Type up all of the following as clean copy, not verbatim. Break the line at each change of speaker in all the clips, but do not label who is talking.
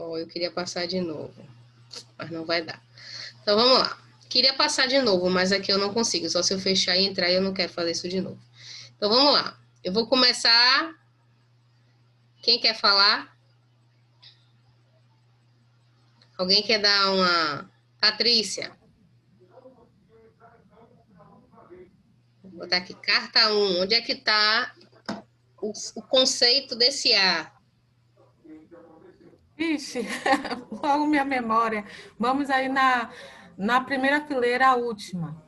Oh, eu queria passar de novo, mas não vai dar. Então, vamos lá. Queria passar de novo, mas aqui eu não consigo. Só se eu fechar e entrar, eu não quero fazer isso de novo. Então, vamos lá. Eu vou começar. Quem quer falar? Alguém quer dar uma... Patrícia. Vou botar aqui, carta 1. Onde é que está o conceito desse A?
Ixi, logo minha memória. Vamos aí na primeira fileira, a última.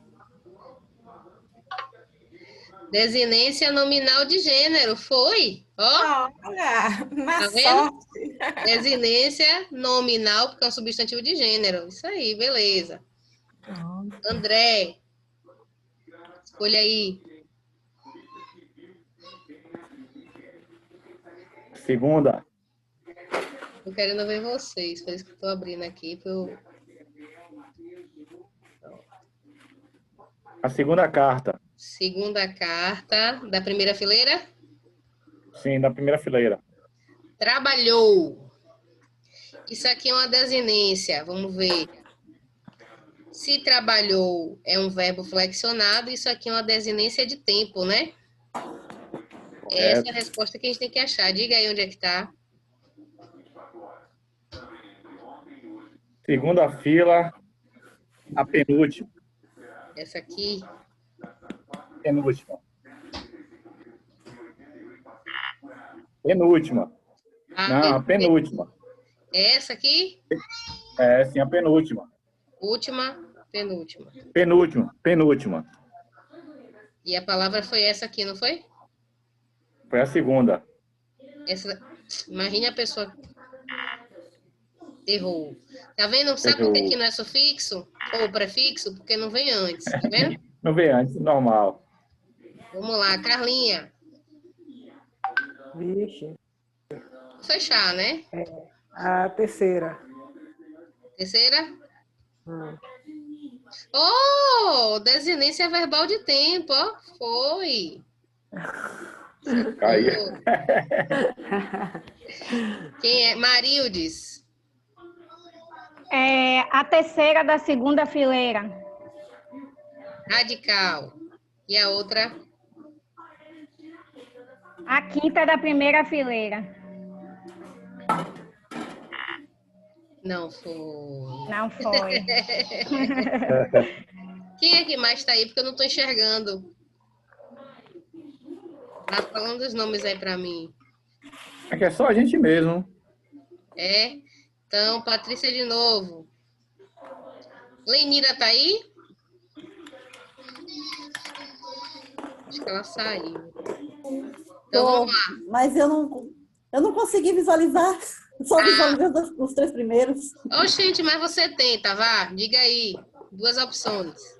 Desinência nominal de gênero. Foi? Ó,
Olha, na
tá vendo?
sorte.
Desinência nominal, porque é um substantivo de gênero. Isso aí, beleza.
Pronto.
André, escolha aí.
Segunda.
Tô querendo ver vocês, por isso que eu tô abrindo aqui.
A segunda carta.
Segunda carta da primeira fileira.
Sim, da primeira fileira.
Trabalhou. Isso aqui é uma desinência, vamos ver. Se trabalhou é um verbo flexionado, isso aqui é uma desinência de tempo, né? Essa é a resposta que a gente tem que achar. Diga aí onde é que tá.
Segunda fila, a penúltima.
Essa aqui.
Penúltima. Penúltima. Não, a penúltima.
É essa aqui?
É, sim, a penúltima.
Última, penúltima.
Penúltima, penúltima.
E a palavra foi essa aqui, não foi?
Foi a segunda.
Essa... Imagine a pessoa... Errou. Tá vendo? Sabe por que não é sufixo ou prefixo? Porque não vem antes, tá vendo?
Não veio antes, normal.
Vamos lá, Carlinha.
Vixe.
Vou fechar, né?
A terceira.
Terceira? Oh, desinência verbal de tempo, ó. Foi.
Caiu.
Quem é? Marildes.
É a terceira da segunda fileira.
Radical. E a outra?
A quinta da primeira fileira.
Não foi.
Não foi.
Quem é que mais está aí? Porque eu não estou enxergando. Tá falando os nomes aí para mim.
É que é só a gente mesmo.
É? Então, Patrícia de novo. Lenira tá aí? Acho que ela saiu. Então, vamos lá.
Mas eu não consegui visualizar. Só visualizando os 3 primeiros.
Ô, gente, mas você tenta, vá. Diga aí. 2 opções.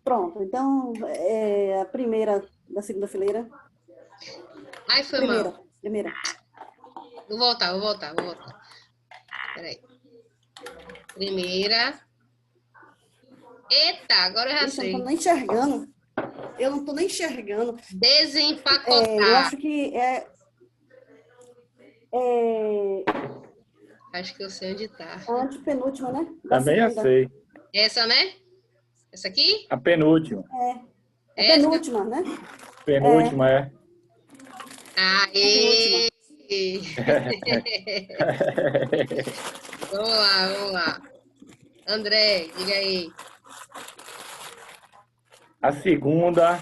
Pronto. Então, a primeira da segunda fileira.
Ai, foi mal.
Primeira.
Vou voltar. Peraí. Primeira. Eita, agora eu já sei.
Eu não tô nem enxergando.
Desempacotar.
Eu acho que
Acho que eu sei onde tá.
a antepenúltima, né?
Também já sei.
Essa, né? Essa aqui?
A penúltima.
A penúltima, né?
Penúltima, é.
Aê! Vamos lá. André, diga aí.
A segunda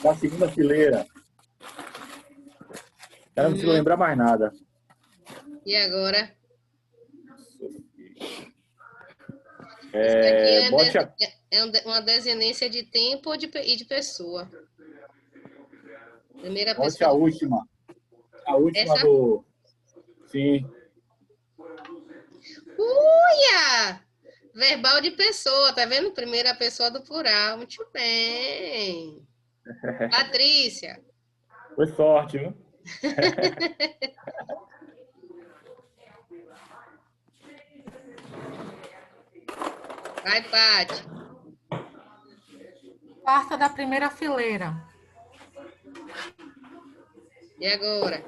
da segunda fileira. Eu não consigo lembrar mais nada.
E agora? Uma desinência de tempo e de pessoa. Primeira
Bote
pessoa.
a última. A última
Essa?
do... Sim.
Uia! Verbal de pessoa, tá vendo? Primeira pessoa do plural. Muito bem. Patrícia.
Foi sorte, viu?
Vai, Paty.
Quarta da primeira fileira.
E agora?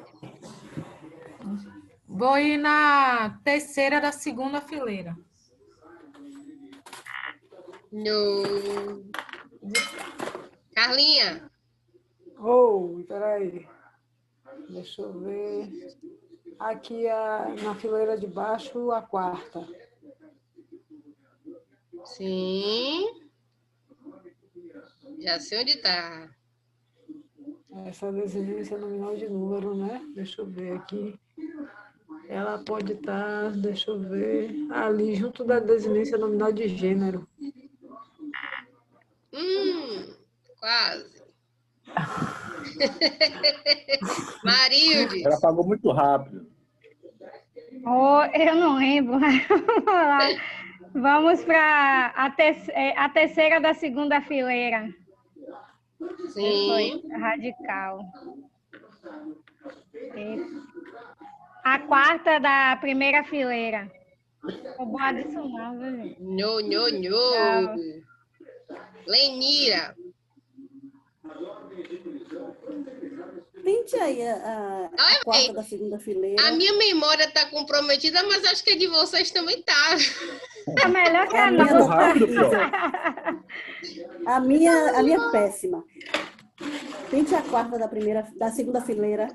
Vou ir na terceira da segunda fileira.
No. Carlinha.
Oh, peraí. Deixa eu ver. Aqui na fileira de baixo, a quarta.
Sim. Já sei onde tá.
Essa desinência nominal de número, né? Deixa eu ver aqui. Ela pode estar, deixa eu ver, ali junto da desinência nominal de gênero.
Quase. Marilde.
Ela pagou muito rápido.
Oh, eu não lembro. Vamos lá. Vamos para a terceira da segunda fileira.
Sim.
Foi radical. A quarta da primeira fileira. Vou boa disso não, viu, gente?
No.
Não.
Lenira.
Tente aí a
Ai,
quarta da segunda fileira.
A minha memória tá comprometida, mas acho que a de vocês também tá.
É melhor que
A
a
minha
Muito
nossa.
rápido, pior.
A minha é péssima. Tente a quarta da segunda fileira.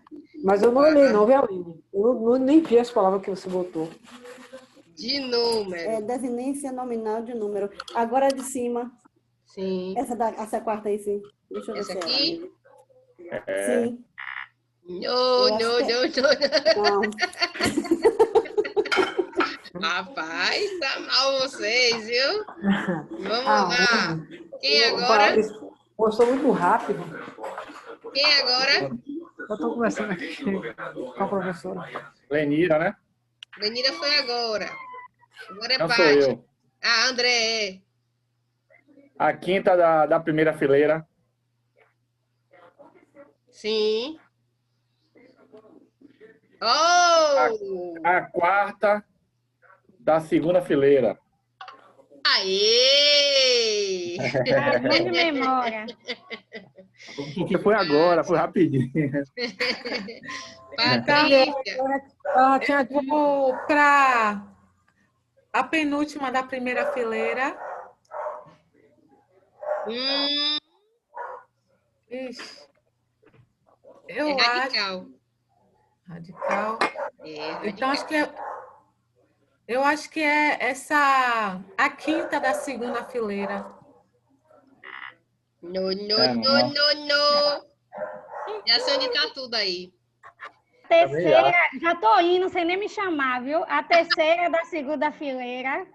Mas eu não olhei, não, viu, Aline? Eu nem vi as palavras que você botou.
De número.
É desinência nominal de número. Agora a de cima.
Sim.
Essa quarta aí, sim. Deixa eu ver
Essa
se é ela
aqui?
mesmo.
É.
Sim.
No.
Não.
Rapaz, tá mal vocês, viu? Vamos
Ah,
lá. Quem agora?
Gostou muito rápido.
Quem agora?
Eu estou conversando aqui com a professora.
Lenira, né?
Lenira foi agora. Agora é
Não sou
Paty.
eu.
Ah, André.
A quinta da primeira fileira.
Sim. Oh!
A quarta da segunda fileira.
Aê!
É ruim de memória.
Porque foi agora, foi rapidinho.
Patrícia.
Vou para a penúltima da primeira fileira. Ixi.
É
Eu
radical.
acho. Radical.
É radical.
Então, eu acho que é a quinta da segunda fileira.
No. Já sei onde tá tudo aí.
Terceira, já tô indo sem nem me chamar, viu? A terceira da segunda fileira.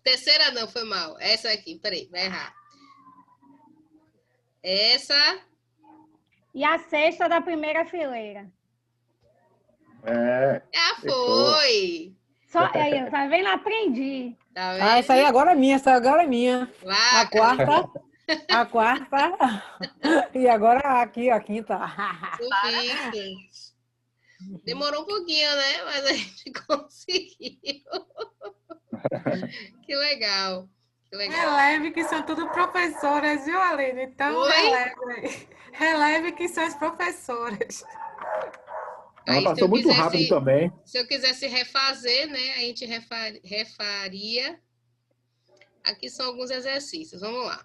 Terceira não, foi mal. Essa aqui, peraí, vai errar. Essa.
E a sexta da primeira fileira.
Já foi.
Só, aí, tá vendo? Aprendi.
Tá vendo?
Ah, essa aí agora é minha, essa agora é minha.
Lá,
A quarta. E agora aqui, a quinta.
Sufixo. Demorou um pouquinho, né? Mas a gente conseguiu. Que legal. Que legal.
Releve que são tudo professoras, viu, Aline? Então,
Oi?
releve que são as professoras.
Ela
Aí,
passou muito rápido também.
Se eu quisesse refazer, né? A gente refaria. Aqui são alguns exercícios. Vamos lá.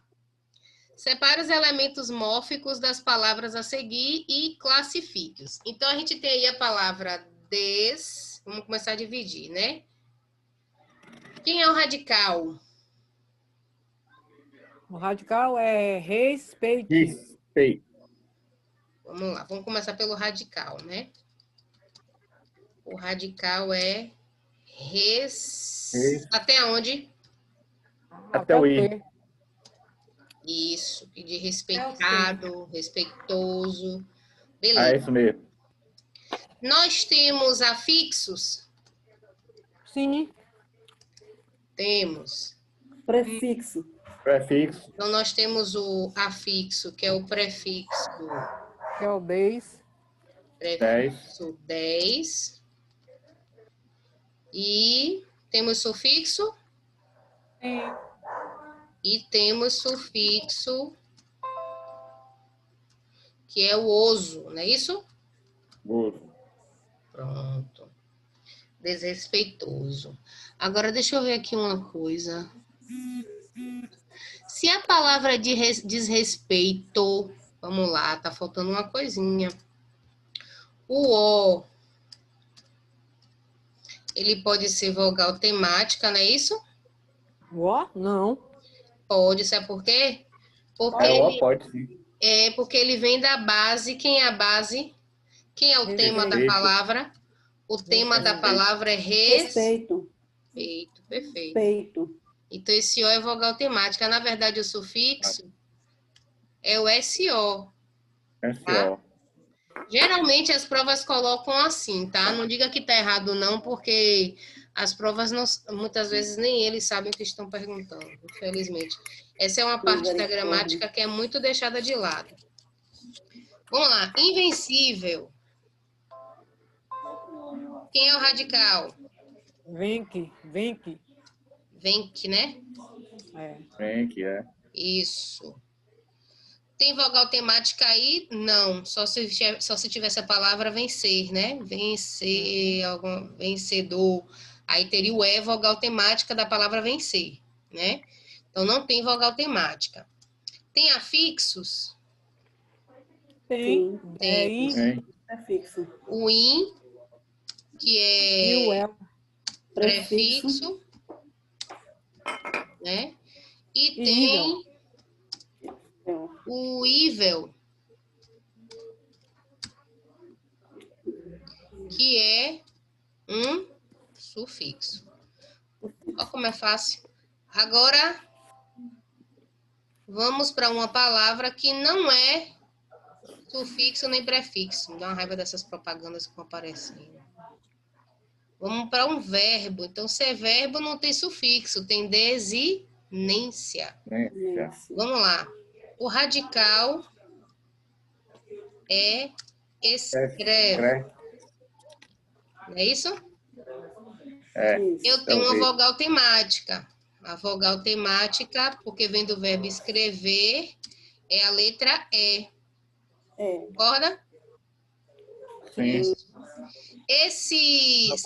Separe os elementos mórficos das palavras a seguir e classifique-os. Então, a gente tem aí a palavra des. Vamos começar a dividir, né? Quem é o radical?
O radical é respeito.
Respeito.
Vamos lá, vamos começar pelo radical, né? O radical é até onde?
Até o I.
Isso, de respeitado, respeitoso.
É
Beleza.
isso mesmo.
Nós temos afixos?
Sim.
Temos.
Prefixo.
Prefixo.
Então, nós temos o afixo, que é o prefixo.
Que é o 10.
Prefixo 10. E temos sufixo?
Sim.
E temos sufixo, que é o oso, não é isso?
Gozo.
Pronto. Desrespeitoso. Agora, deixa eu ver aqui uma coisa. Se a palavra diz respeito, vamos lá, tá faltando uma coisinha. O O, ele pode ser vogal temática, não é isso?
Ó, não.
Pode, sabe por quê? Porque
O pode sim.
porque ele vem da base. Quem é a base? Quem é o tema da
Respeito.
palavra? O tema da palavra é
Respeito.
respeito. Perfeito.
Respeito.
Então, esse O é vogal temática. Na verdade, o sufixo é o SO.
SO.
Geralmente, as provas colocam assim, tá? Não diga que tá errado, não, porque as provas, muitas vezes, nem eles sabem o que estão perguntando, infelizmente. Essa é uma parte da gramática que é muito deixada de lado. Vamos lá. Invencível. Quem é o radical?
Venque.
Venque, né?
É.
Vem que é.
Isso. Tem vogal temática aí? Não. Só se tivesse a palavra vencer, né? Vencer, vencedor. Aí teria o E, vogal temática da palavra vencer, né? Então, não tem vogal temática. Tem afixos?
Tem. É
Tem.
Vem.
Prefixo.
O IN, que
E o
é
El.
prefixo, né? E
E
tem o ível, que é um sufixo. Olha como é fácil. Agora, vamos para uma palavra que não é sufixo nem prefixo. Me dá uma raiva dessas propagandas que vão aparecendo. Vamos para um verbo. Então, se é verbo, não tem sufixo, tem desinência. Vamos lá. O radical é escreve. Não é isso? Eu tenho uma vogal temática. A vogal temática, porque vem do verbo escrever, é a letra E. Concorda?
Sim.
Esses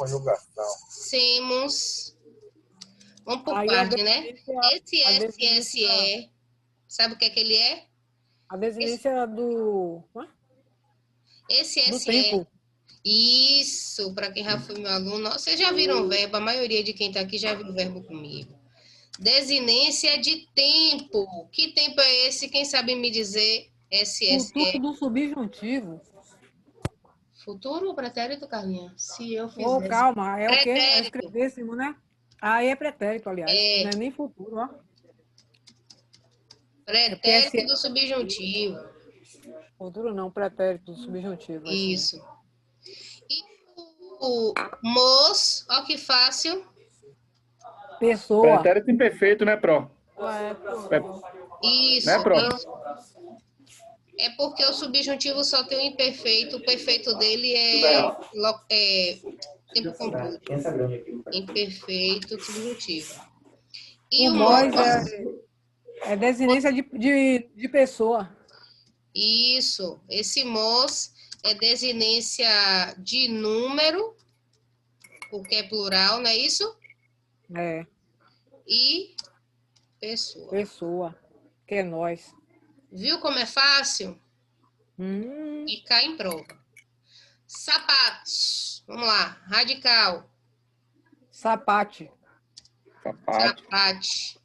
semos... Vamos por
Aí
parte, né? Esse SSE, sabe o que é que ele é?
A desinência do
Esse SE.
tempo.
Isso, para quem já foi meu aluno. Vocês já viram o verbo, a maioria de quem está aqui já viu o verbo comigo. Desinência de tempo. Que tempo é esse? Quem sabe me dizer? SSE.
Futuro do subjuntivo.
Futuro ou pretérito, Carlinha? Se eu fizer.
Ô, calma, é o quê? É
Pretérito.
escrevêssimo, né? Aí é pretérito, aliás.
É.
Não é nem futuro, ó.
Pretérito do subjuntivo.
Futuro não, pretérito do subjuntivo.
Isso. E o mos, ó que fácil.
Pessoa.
Pretérito imperfeito, né, Pro?
Isso.
Né, Pro?
É porque o subjuntivo só tem o imperfeito. O perfeito dele é tempo completo. Imperfeito subjuntivo. E
O mos é desinência de pessoa.
Isso. Esse mos é desinência de número, porque é plural, não é isso?
É.
E pessoa.
Pessoa. Que é nós.
Viu como é fácil? E cai em prova. Sapatos. Vamos lá. Radical.
Sapate.
Sapate.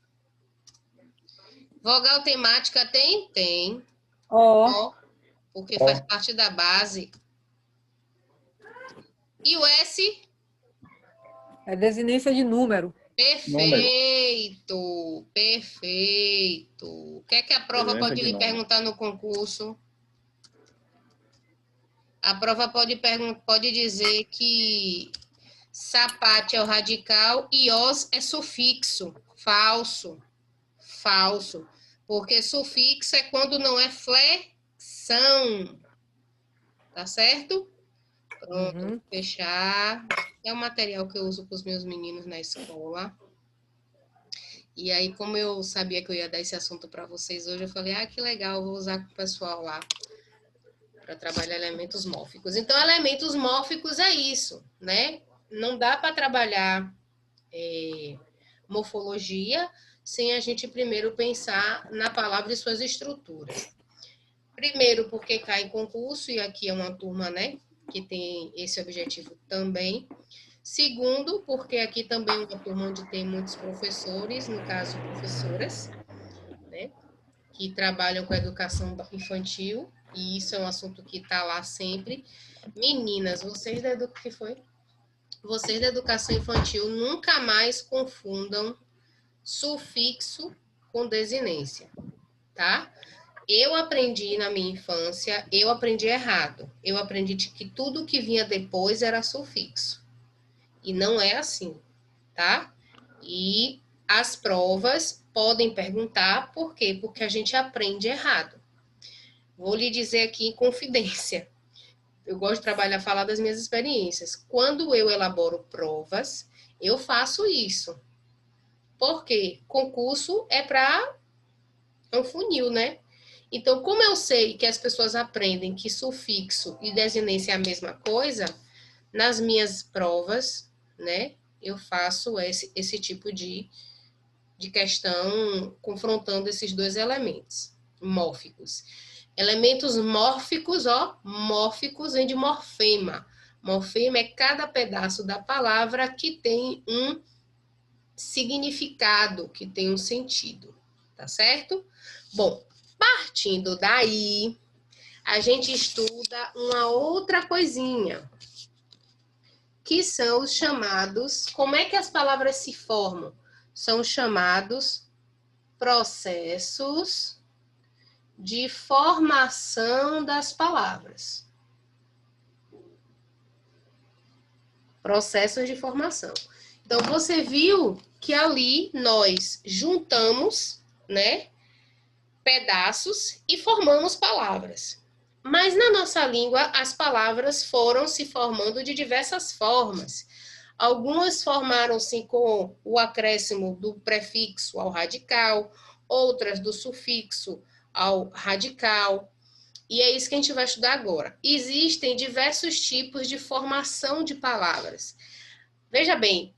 Vogal temática tem? Tem.
Ó.
Porque faz parte da base. E o S?
É desinência de número.
Perfeito. Perfeito. O que é que a prova pode lhe perguntar no concurso? A prova pode dizer que sapate é o radical e os é sufixo. Falso. Falso. Porque sufixo é quando não é flexão. Tá certo? Pronto, vou fechar. É o material que eu uso para os meus meninos na escola. E aí, como eu sabia que eu ia dar esse assunto para vocês hoje, eu falei, que legal, vou usar com o pessoal lá. para trabalhar elementos mórficos. Então, elementos mórficos é isso, né? Não dá para trabalhar morfologia sem a gente primeiro pensar na palavra e suas estruturas. Primeiro, porque cai em concurso, e aqui é uma turma, né, que tem esse objetivo também. Segundo, porque aqui também é uma turma onde tem muitos professores, no caso, professoras, né, que trabalham com a educação infantil, e isso é um assunto que está lá sempre. Meninas, vocês Vocês da educação infantil nunca mais confundam sufixo com desinência, tá? Eu aprendi na minha infância, eu aprendi errado. Eu aprendi que tudo que vinha depois era sufixo. E não é assim, tá? E as provas podem perguntar por quê? Porque a gente aprende errado. Vou lhe dizer aqui em confidência. Eu gosto de falar das minhas experiências. Quando eu elaboro provas, eu faço isso. Por quê? Concurso é um funil, né? Então, como eu sei que as pessoas aprendem que sufixo e desinência é a mesma coisa, nas minhas provas, né, eu faço esse tipo de questão confrontando esses dois elementos mórficos. Elementos mórficos, mórficos vem de morfema. Morfema é cada pedaço da palavra que tem um significado, que tem um sentido, tá certo? Bom, partindo daí, a gente estuda uma outra coisinha, que são os chamados... Como é que as palavras se formam? São os chamados processos de formação das palavras. Processos de formação. Então, você viu que ali nós juntamos, né, pedaços e formamos palavras. Mas na nossa língua, as palavras foram se formando de diversas formas. Algumas formaram-se com o acréscimo do prefixo ao radical, outras do sufixo ao radical. E é isso que a gente vai estudar agora. Existem diversos tipos de formação de palavras. Veja bem,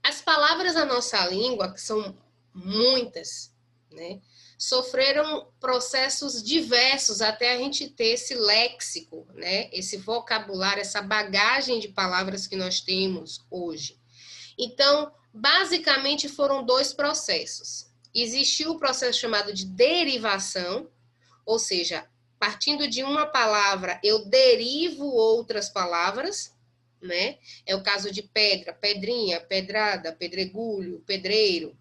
as palavras da nossa língua, que são muitas, né, sofreram processos diversos até a gente ter esse léxico, né, esse vocabulário, essa bagagem de palavras que nós temos hoje. Então, basicamente foram dois processos. Existiu o processo chamado de derivação, ou seja, partindo de uma palavra, eu derivo outras palavras, né? É o caso de pedra, pedrinha, pedrada, pedregulho, pedreiro.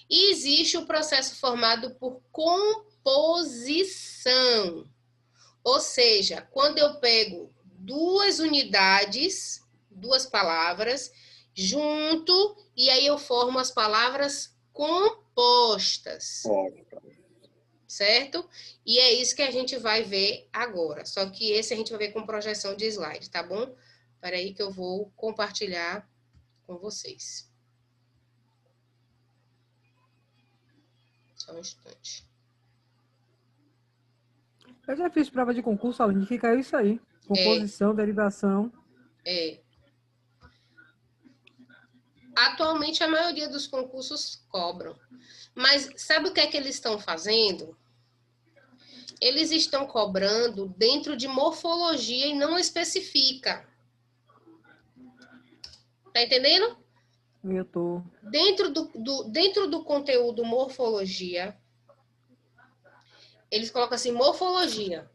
E existe o processo formado por composição, ou seja, quando eu pego duas unidades, duas palavras, junto, e aí eu formo as palavras compostas. Certo? E é isso que a gente vai ver agora. Só que esse a gente vai ver com projeção de slide, tá bom? Espera aí que eu vou compartilhar com vocês. Só um instante.
Eu já fiz prova de concurso, Aline, que caiu isso aí. Composição, derivação.
Atualmente, a maioria dos concursos cobram. Mas sabe o que é que eles estão fazendo? Eles estão cobrando dentro de morfologia e não especifica. Tá entendendo?
Eu tô.
Dentro do conteúdo morfologia, eles colocam assim, morfologia.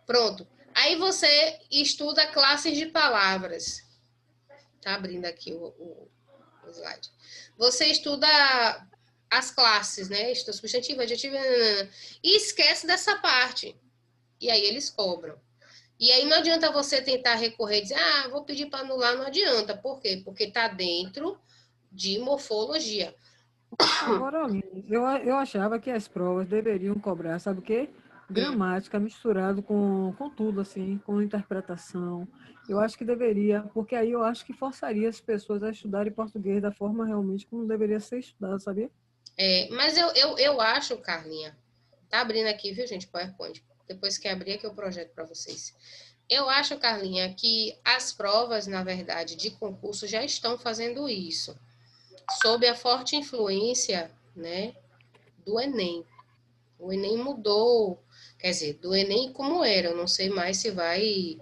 Pronto. Aí você estuda classes de palavras. Tá abrindo aqui o slide. Você estuda as classes, né? Substantivo, adjetivo, e esquece dessa parte. E aí eles cobram. E aí não adianta você tentar recorrer e dizer, vou pedir para anular, não adianta. Por quê? Porque está dentro de morfologia.
Agora, Aline, eu achava que as provas deveriam cobrar, sabe o quê? Gramática misturado com tudo, assim, com interpretação. Eu acho que deveria, porque aí eu acho que forçaria as pessoas a estudarem português da forma realmente como deveria ser estudado, sabia?
Mas eu acho, Carlinha, tá abrindo aqui, viu, gente, PowerPoint. depois que abrir aqui o projeto para vocês. Eu acho, Carlinha, que as provas, na verdade, de concurso já estão fazendo isso, sob a forte influência, né, do Enem. O Enem mudou, quer dizer, do Enem como era, eu não sei mais se vai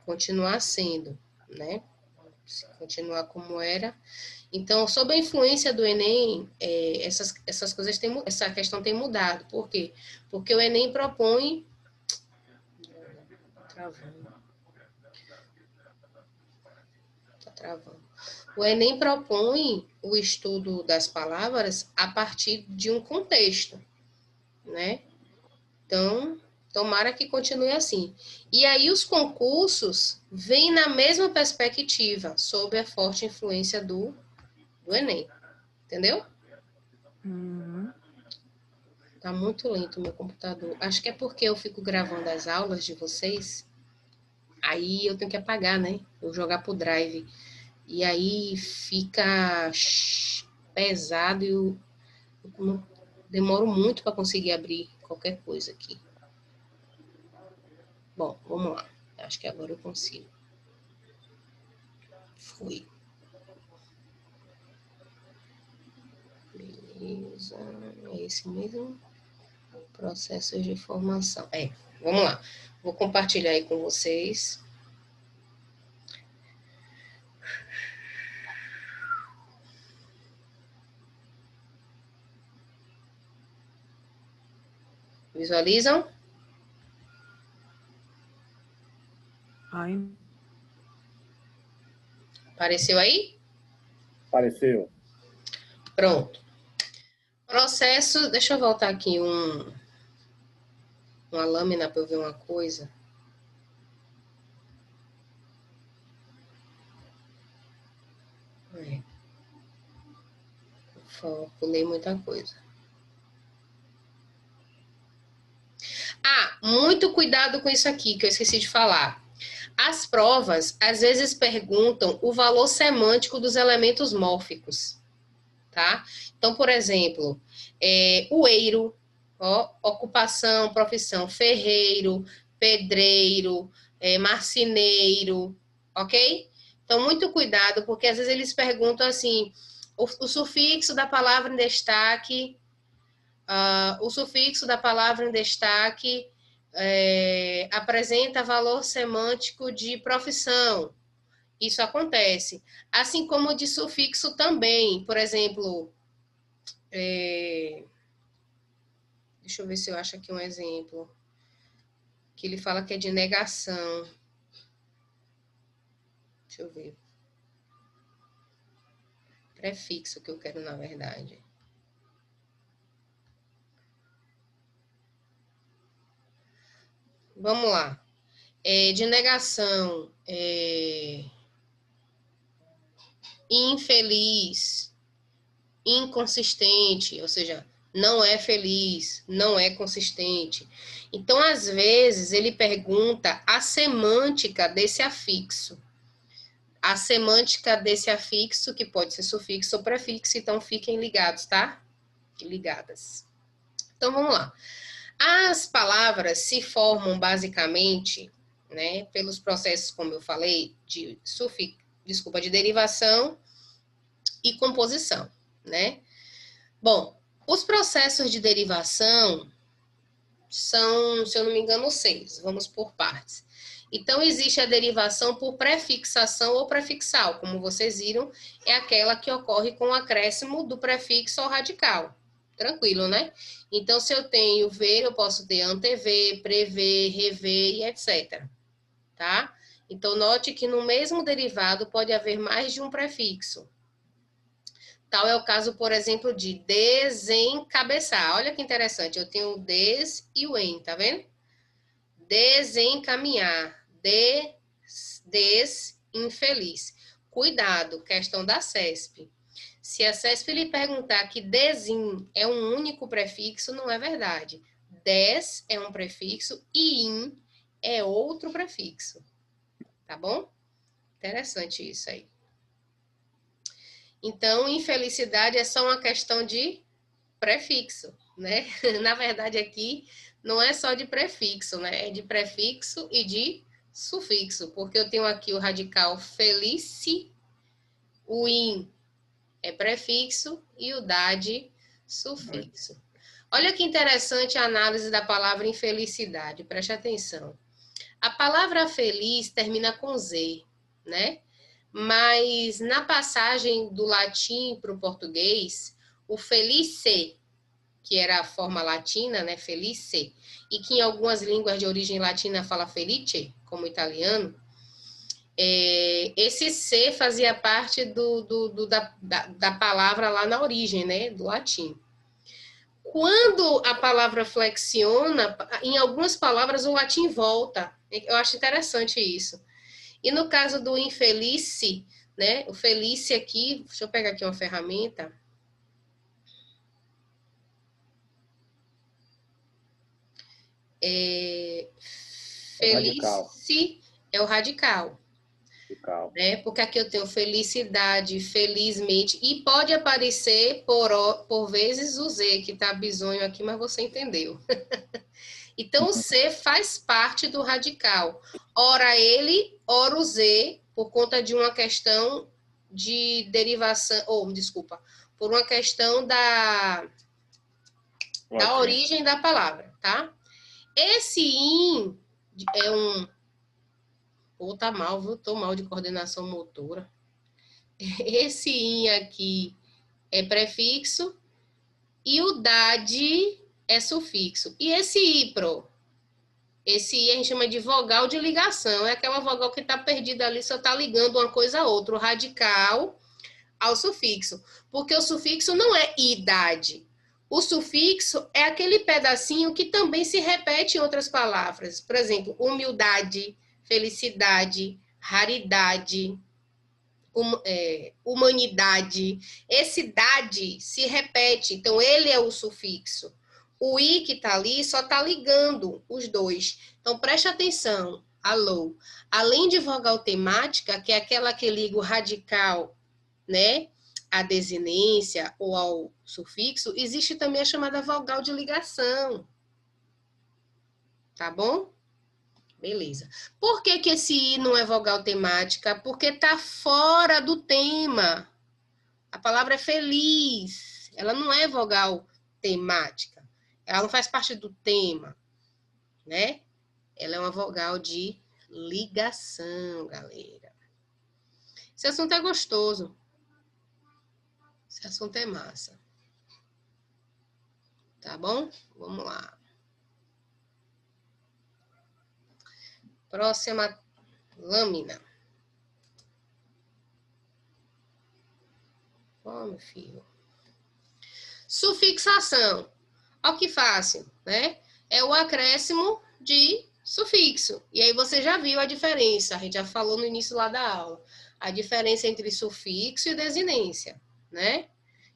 continuar sendo, né? Se continuar como era. Então, sob a influência do Enem, essas coisas essa questão tem mudado. Por quê? Porque o Enem propõe... Tá travando. O Enem propõe o estudo das palavras a partir de um contexto, né? Então, tomara que continue assim. E aí os concursos vêm na mesma perspectiva, sob a forte influência do Enem. Entendeu?
Uhum.
Tá muito lento o meu computador. Acho que é porque eu fico gravando as aulas de vocês. Aí eu tenho que apagar, né? Eu jogar pro Drive. E aí fica pesado e eu demoro muito para conseguir abrir qualquer coisa aqui. Bom, vamos lá. Acho que agora eu consigo. Fui. Beleza. É esse mesmo. Processos de formação. Vamos lá. Vou compartilhar aí com vocês. Visualizam?
Aí,
Apareceu aí?
Apareceu.
Pronto. Processo, deixa eu voltar aqui uma lâmina para eu ver uma coisa. Pulei muita coisa. Muito cuidado com isso aqui, que eu esqueci de falar. As provas, às vezes, perguntam o valor semântico dos elementos mórficos, tá? Então, por exemplo, o eiro, ocupação, profissão, ferreiro, pedreiro, marceneiro, ok? Então, muito cuidado, porque às vezes eles perguntam assim, o sufixo da palavra em destaque, o sufixo da palavra em destaque apresenta valor semântico de profissão. Isso acontece. Assim como de sufixo também. Por exemplo, deixa eu ver se eu acho aqui um exemplo. Que ele fala que é de negação. Deixa eu ver. Prefixo que eu quero, na verdade. Vamos lá. De negação, infeliz, inconsistente, ou seja, não é feliz, não é consistente. Então, às vezes, ele pergunta a semântica desse afixo. A semântica desse afixo, que pode ser sufixo ou prefixo, então fiquem ligados, tá? Ligadas. Então, vamos lá. As palavras se formam basicamente, né, pelos processos, como eu falei, de derivação e composição, né? Bom, os processos de derivação são, se eu não me engano, 6. Vamos por partes. Então, existe a derivação por prefixação ou prefixal. Como vocês viram, é aquela que ocorre com o acréscimo do prefixo ao radical. Tranquilo, né? Então, se eu tenho ver, eu posso ter antever, prever, rever e etc. Tá? Então, note que no mesmo derivado pode haver mais de um prefixo. Tal é o caso, por exemplo, de desencabeçar. Olha que interessante, eu tenho o des e o en, tá vendo? Desencaminhar, infeliz. Cuidado, questão da CESP. Se a CESP lhe perguntar que desin é um único prefixo, não é verdade. Des é um prefixo e in é outro prefixo. Tá bom? Interessante isso aí. Então, infelicidade é só uma questão de prefixo, né? Na verdade, aqui não é só de prefixo, né? É de prefixo e de sufixo, porque eu tenho aqui o radical felice, o in é prefixo e o dade sufixo. Olha que interessante a análise da palavra infelicidade, preste atenção. A palavra feliz termina com Z, né? Mas na passagem do latim para o português, o felice, que era a forma latina, né, felice, e que em algumas línguas de origem latina fala felice, como o italiano, esse C fazia parte da palavra lá na origem, né, do latim. Quando a palavra flexiona, em algumas palavras o latim volta. Eu acho interessante isso. E no caso do infelice, né, o felice aqui, deixa eu pegar aqui uma ferramenta. Felice é o radical. Né? Porque aqui eu tenho felicidade, felizmente, e pode aparecer por vezes o Z, que tá bizonho aqui, mas você entendeu. Então o C faz parte do radical. Ora ele, ora o Z, por conta de uma questão de derivação, por uma questão da origem da palavra, tá? Esse IN é um... tá mal, viu? Tô mal de coordenação motora. Esse IN aqui é prefixo e o DAD é sufixo. E esse IPRO? Esse I a gente chama de vogal de ligação. É aquela vogal que está perdida ali, só está ligando uma coisa a outra, o radical ao sufixo. Porque o sufixo não é idade. O sufixo é aquele pedacinho que também se repete em outras palavras. Por exemplo, humildade, felicidade, raridade, humanidade. Esse dade se repete, então ele é o sufixo. O i que está ali só está ligando os dois. Então preste atenção, alô. Além de vogal temática, que é aquela que liga o radical, né, à desinência ou ao sufixo, existe também a chamada vogal de ligação. Tá bom? Beleza. Por que que esse I não é vogal temática? Porque está fora do tema. A palavra é feliz. Ela não é vogal temática. Ela não faz parte do tema, né? Ela é uma vogal de ligação, galera. Esse assunto é gostoso. Esse assunto é massa. Tá bom? Vamos lá. Próxima lâmina. Ó, meu filho. Sufixação. Olha que fácil, né? É o acréscimo de sufixo. E aí você já viu a diferença. A gente já falou no início lá da aula. A diferença entre sufixo e desinência, né?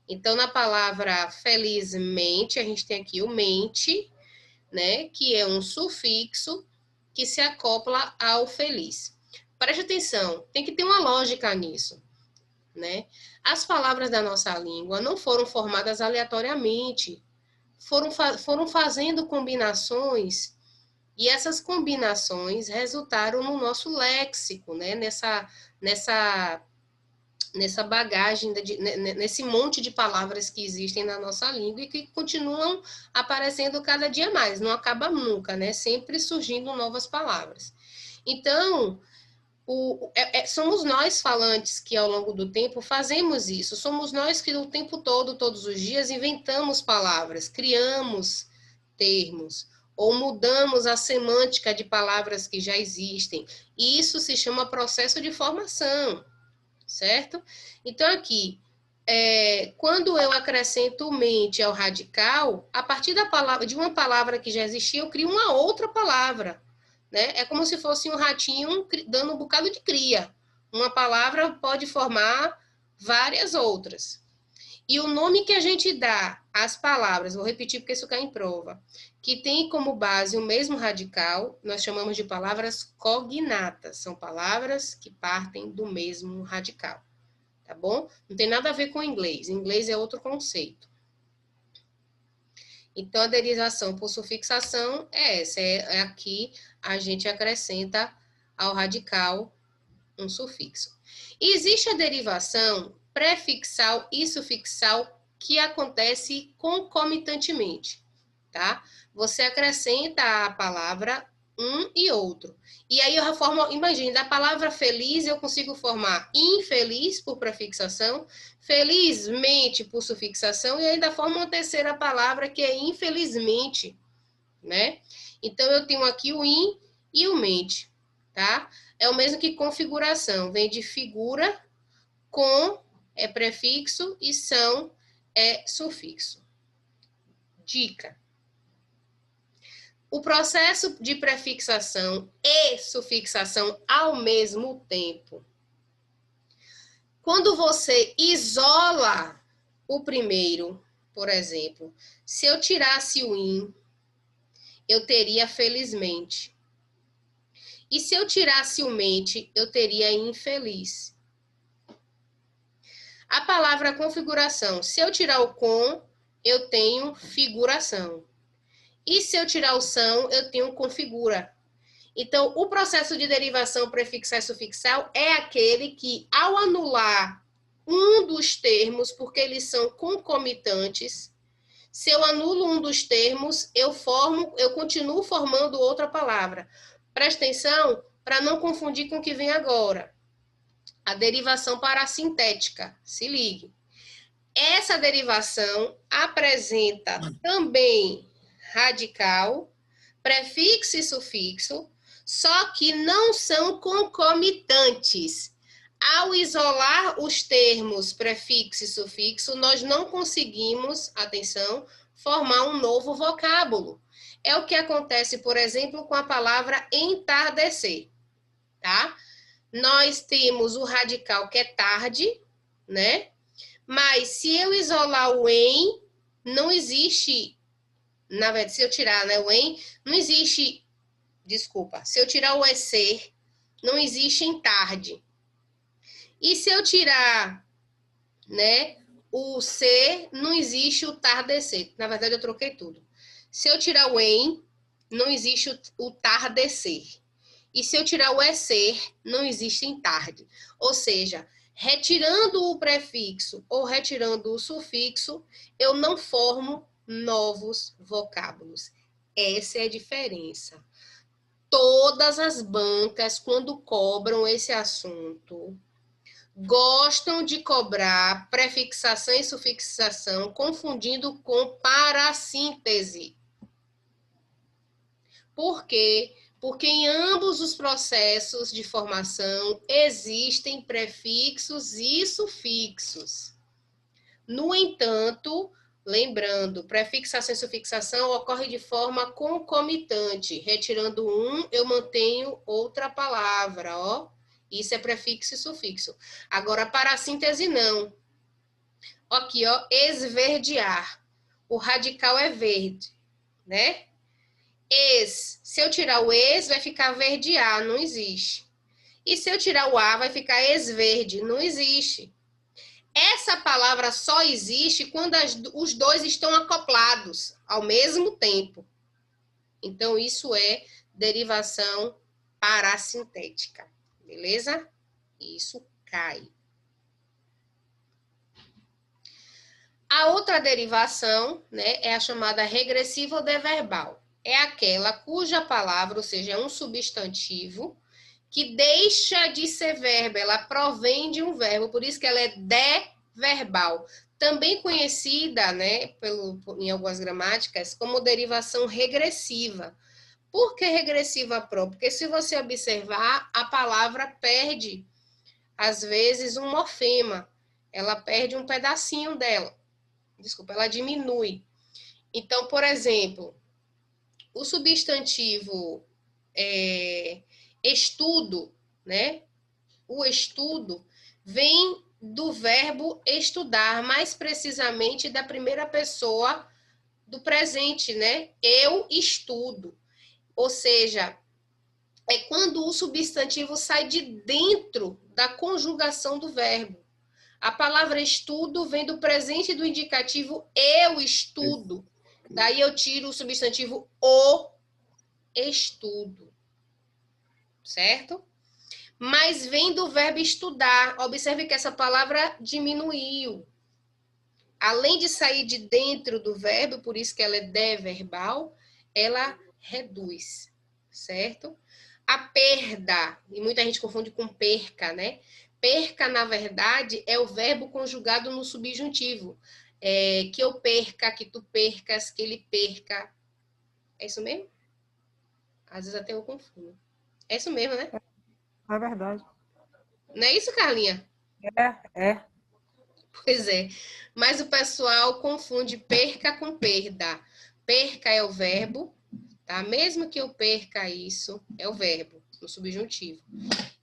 Então, na palavra felizmente, a gente tem aqui o mente, né? Que é um sufixo que se acopla ao feliz. Preste atenção, tem que ter uma lógica nisso, né? As palavras da nossa língua não foram formadas aleatoriamente, foram fazendo combinações, e essas combinações resultaram no nosso léxico, né? Nessa bagagem, nesse monte de palavras que existem na nossa língua e que continuam aparecendo cada dia mais, não acaba nunca, né? Sempre surgindo novas palavras. Então, somos nós falantes que ao longo do tempo fazemos isso, somos nós que o tempo todo, todos os dias, inventamos palavras, criamos termos, ou mudamos a semântica de palavras que já existem. E isso se chama processo de formação. Certo? Então, aqui, quando eu acrescento mente ao radical, a partir de uma palavra que já existia, eu crio uma outra palavra, né? É como se fosse um ratinho dando um bocado de cria. Uma palavra pode formar várias outras. E o nome que a gente dá às palavras, vou repetir porque isso cai em prova, que tem como base o mesmo radical, nós chamamos de palavras cognatas. São palavras que partem do mesmo radical. Tá bom? Não tem nada a ver com inglês. Inglês é outro conceito. Então, a derivação por sufixação é essa. É aqui a gente acrescenta ao radical um sufixo. Existe a derivação prefixal e sufixal que acontece concomitantemente, tá? Você acrescenta a palavra um e outro. E aí eu reformo, imagine, da palavra feliz eu consigo formar infeliz por prefixação, felizmente por sufixação e ainda formo uma terceira palavra que é infelizmente, né? Então eu tenho aqui o in e o mente, tá? É o mesmo que configuração, vem de figura, com é prefixo e são é sufixo. Dica. O processo de prefixação e sufixação ao mesmo tempo. Quando você isola o primeiro, por exemplo, se eu tirasse o in, eu teria felizmente. E se eu tirasse o mente, eu teria infeliz. A palavra configuração, se eu tirar o com, eu tenho figuração. E se eu tirar o são, eu tenho configura. Então, o processo de derivação prefixal e sufixal é aquele que, ao anular um dos termos, porque eles são concomitantes, se eu anulo um dos termos, eu continuo formando outra palavra. Presta atenção para não confundir com o que vem agora. A derivação parassintética, se ligue. Essa derivação apresenta também radical, prefixo e sufixo, só que não são concomitantes. Ao isolar os termos prefixo e sufixo, nós não conseguimos, atenção, formar um novo vocábulo. É o que acontece, por exemplo, com a palavra entardecer, tá? Nós temos o radical que é tarde, né? Mas se eu isolar o em, não existe, na verdade, se eu tirar, né, o em, não existe, desculpa, se eu tirar o ser, não existe em tarde. E se eu tirar, né, o ser, não existe o tardecer. Na verdade, eu troquei tudo. Se eu tirar o em, não existe o tardecer. E se eu tirar o ser, não existe em tarde. Ou seja, retirando o prefixo ou retirando o sufixo, eu não formo novos vocábulos. Essa é a diferença. Todas as bancas, quando cobram esse assunto, gostam de cobrar prefixação e sufixação, confundindo com parassíntese. Por quê? Porque em ambos os processos de formação existem prefixos e sufixos. No entanto, lembrando, prefixação e sufixação ocorre de forma concomitante. Retirando um, eu mantenho outra palavra, ó. Isso é prefixo e sufixo. Agora, parassíntese não. Aqui, ó, esverdear. O radical é verde, né? Se eu tirar o vai ficar verdear, não existe. E se eu tirar o a, vai ficar esverde, não existe. Essa palavra só existe quando os dois estão acoplados ao mesmo tempo. Então, isso é derivação parassintética, beleza? Isso cai. A outra derivação, né, é a chamada regressiva ou deverbal. É aquela cuja palavra, ou seja, é um substantivo, que deixa de ser verbo, ela provém de um verbo, por isso que ela é deverbal. Também conhecida, né, em algumas gramáticas, como derivação regressiva. Por que regressiva própria? Porque se você observar, a palavra perde, às vezes, um morfema. Ela perde um pedacinho dela. Desculpa, ela diminui. Então, por exemplo, o substantivo estudo, né? O estudo vem do verbo estudar, mais precisamente da primeira pessoa do presente, né? Eu estudo. Ou seja, é quando o substantivo sai de dentro da conjugação do verbo. A palavra estudo vem do presente do indicativo eu estudo. Daí eu tiro o substantivo o estudo. Certo? Mas vem do verbo estudar. Observe que essa palavra diminuiu. Além de sair de dentro do verbo, por isso que ela é deverbal, ela reduz, certo? A perda, e muita gente confunde com perca, né? Perca, na verdade, é o verbo conjugado no subjuntivo. Que eu perca, que tu percas, que ele perca. É isso mesmo? Às vezes até eu confundo. É isso mesmo, né?
É verdade.
Não é isso, Carlinha?
É.
Pois é. Mas o pessoal confunde perca com perda. Perca é o verbo, tá? Mesmo que eu perca isso, é o verbo, no subjuntivo.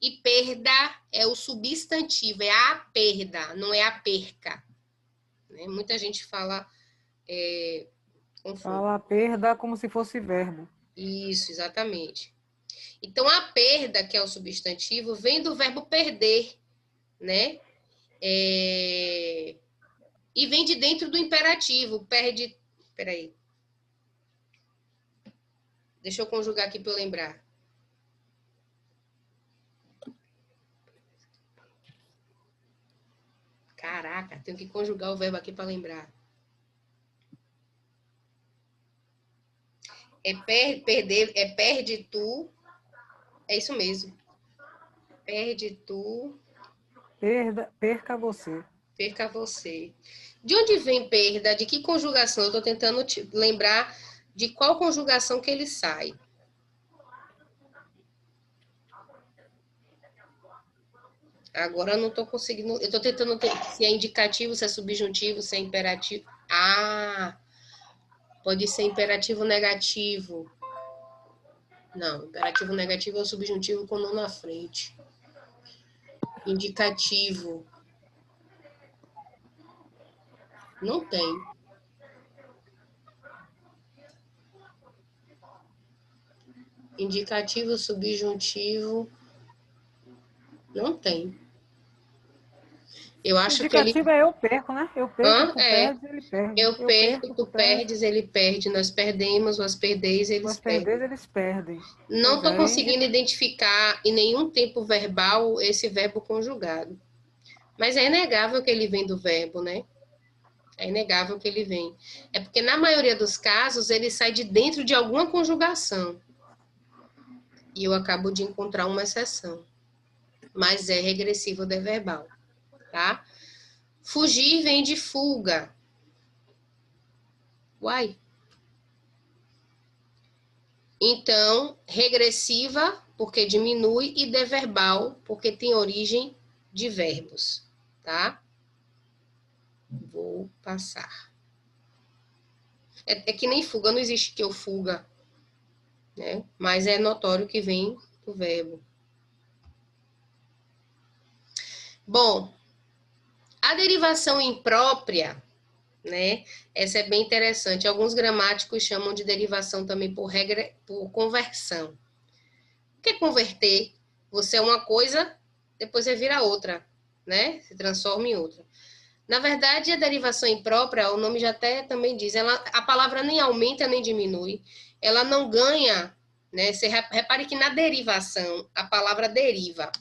E perda é o substantivo, é a perda, não é a perca. Né? Muita gente fala... confunde.
Fala perda como se fosse verbo.
Isso, exatamente. Então, a perda, que é o substantivo, vem do verbo perder, né? E vem de dentro do imperativo. Perde... Peraí. Deixa eu conjugar aqui para eu lembrar. Caraca, tenho que conjugar o verbo aqui para lembrar. Perder, perde tu. É isso mesmo. Perde tu.
Perca você.
Perca você. De onde vem perda? De que conjugação? Eu estou tentando lembrar de qual conjugação que ele sai. Agora eu não estou conseguindo... Eu estou tentando se é indicativo, se é subjuntivo, se é imperativo. Pode ser imperativo negativo. Não, imperativo negativo é o subjuntivo com não na frente. Indicativo. Não tem. Indicativo, subjuntivo. Não tem. Eu acho
Indicativo
que ele...
é eu perco, né? Eu perco, tu perdes, ele perde.
Eu perco, tu perdes, ele perde. Nós perdemos, vós perdeis, eles
Nós
perdem.
perderes, eles perdem.
Não estou
Pois é,
conseguindo identificar em nenhum tempo verbal esse verbo conjugado. Mas é inegável que ele vem do verbo, né? É inegável que ele vem. É porque, na maioria dos casos, ele sai de dentro de alguma conjugação. E eu acabo de encontrar uma exceção. Mas é regressivo deverbal, tá? Fugir vem de fuga. Uai. Então, regressiva, porque diminui, e deverbal, porque tem origem de verbos, tá? Vou passar. É que nem fuga, não existe que eu fuga, né? Mas é notório que vem do verbo. Bom, a derivação imprópria, né? Essa é bem interessante. Alguns gramáticos chamam de derivação também por conversão. O que é converter? Você é uma coisa, depois você vira outra, né? Se transforma em outra. Na verdade, a derivação imprópria, o nome já até também diz, a palavra nem aumenta nem diminui, ela não ganha, né? Você repare que na derivação, a palavra deriva.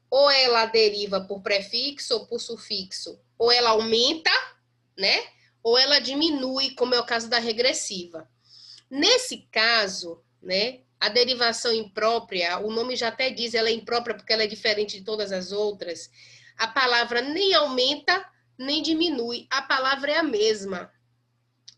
Ou ela deriva por prefixo ou por sufixo, ou ela aumenta, né? Ou ela diminui, como é o caso da regressiva. Nesse caso, né? A derivação imprópria, o nome já até diz, ela é imprópria porque ela é diferente de todas as outras. A palavra nem aumenta, nem diminui. A palavra é a mesma.